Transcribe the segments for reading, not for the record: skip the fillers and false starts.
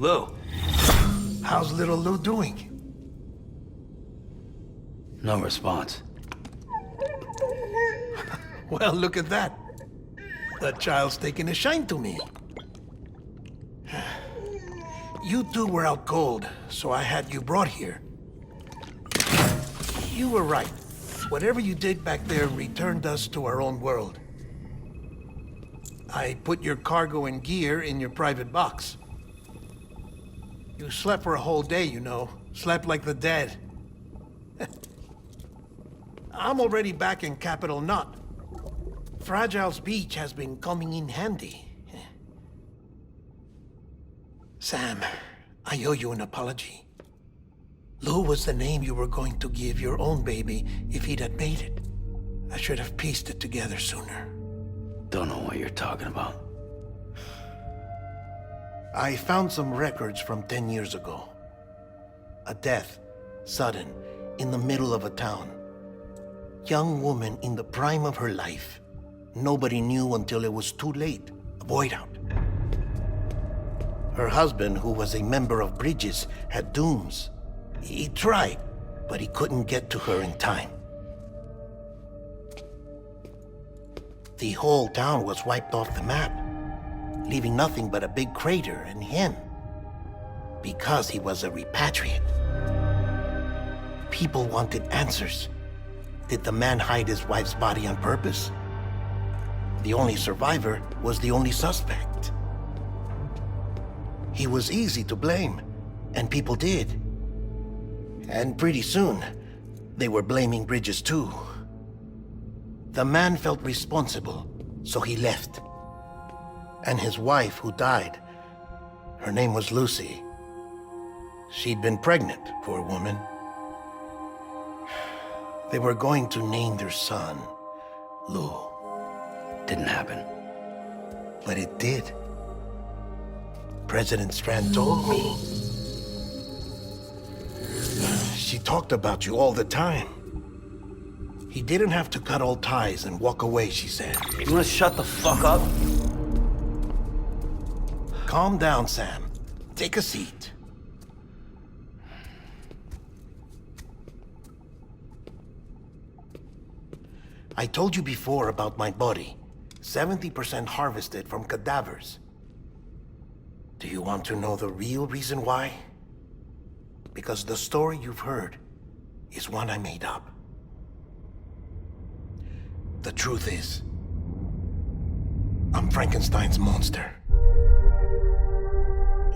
Lou. How's little Lou doing? No response. Well, look at that. The child's taking a shine to me. You two were out cold, so I had you brought here. You were right. Whatever you did back there returned us to our own world. I put your cargo and gear in your private box. You slept for a whole day, you know. Slept like the dead. I'm already back in Capital Knot. Fragile's beach has been coming in handy. Sam, I owe you an apology. Lou was the name you were going to give your own baby if he'd had made it. I should have pieced it together sooner. Don't know what you're talking about. I found some records from 10 years ago. A death, sudden, in the middle of a town. Young woman in the prime of her life. Nobody knew until it was too late. A void out. Her husband, who was a member of Bridges, had dooms. He tried, but he couldn't get to her in time. The whole town was wiped off the map, leaving nothing but a big crater and him. Because he was a repatriate. People wanted answers. Did the man hide his wife's body on purpose? The only survivor was the only suspect. He was easy to blame, and people did. And pretty soon, they were blaming Bridges too. The man felt responsible, so he left. And his wife, who died, her name was Lucy. She'd been pregnant, poor woman. They were going to name their son Lou. Didn't happen. But it did. President Strand told me. She talked about you all the time. He didn't have to cut all ties and walk away, she said. You wanna shut the fuck up? Calm down, Sam. Take a seat. I told you before about my body. 70% harvested from cadavers. Do you want to know the real reason why? Because the story you've heard is one I made up. The truth is, I'm Frankenstein's monster.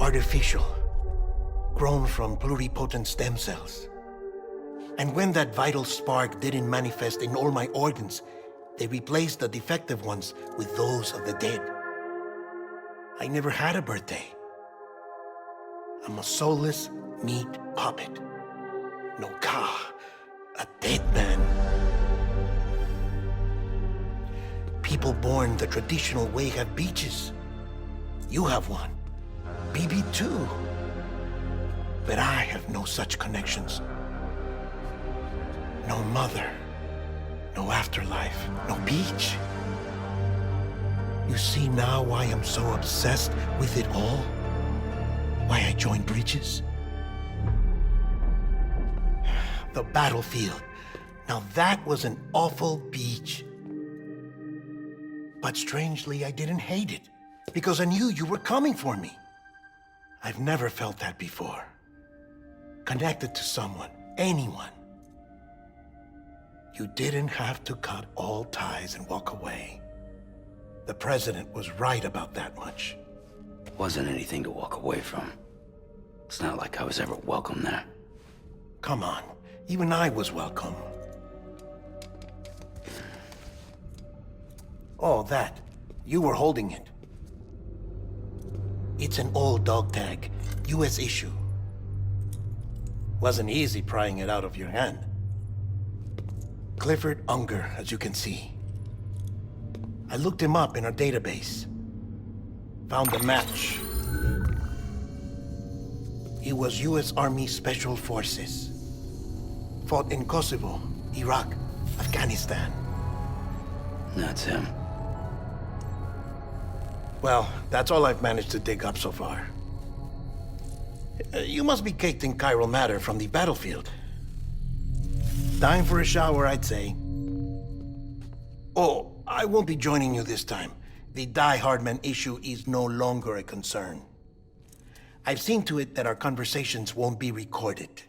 Artificial, grown from pluripotent stem cells. And when that vital spark didn't manifest in all my organs, they replaced the defective ones with those of the dead. I never had a birthday. I'm a soulless meat puppet. No ka, a dead man. People born the traditional way have beaches. You have one. BB too. But I have no such connections. No mother, no afterlife, no beach. You see now why I'm so obsessed with it all? Why I joined Bridges? The battlefield. Now that was an awful beach. But strangely, I didn't hate it, because I knew you were coming for me. I've never felt that before. Connected to someone, anyone. You didn't have to cut all ties and walk away. The president was right about that much. Wasn't anything to walk away from. It's not like I was ever welcome there. Come on, even I was welcome. Oh, that. You were holding it. It's an old dog tag, US issue. Wasn't easy prying it out of your hand. Clifford Unger, as you can see. I looked him up in our database. Found a match. He was US Army Special Forces. Fought in Kosovo, Iraq, Afghanistan. That's him. Well, that's all I've managed to dig up so far. You must be caked in chiral matter from the battlefield. Time for a shower, I'd say. Oh, I won't be joining you this time. The Die Hardman issue is no longer a concern. I've seen to it that our conversations won't be recorded.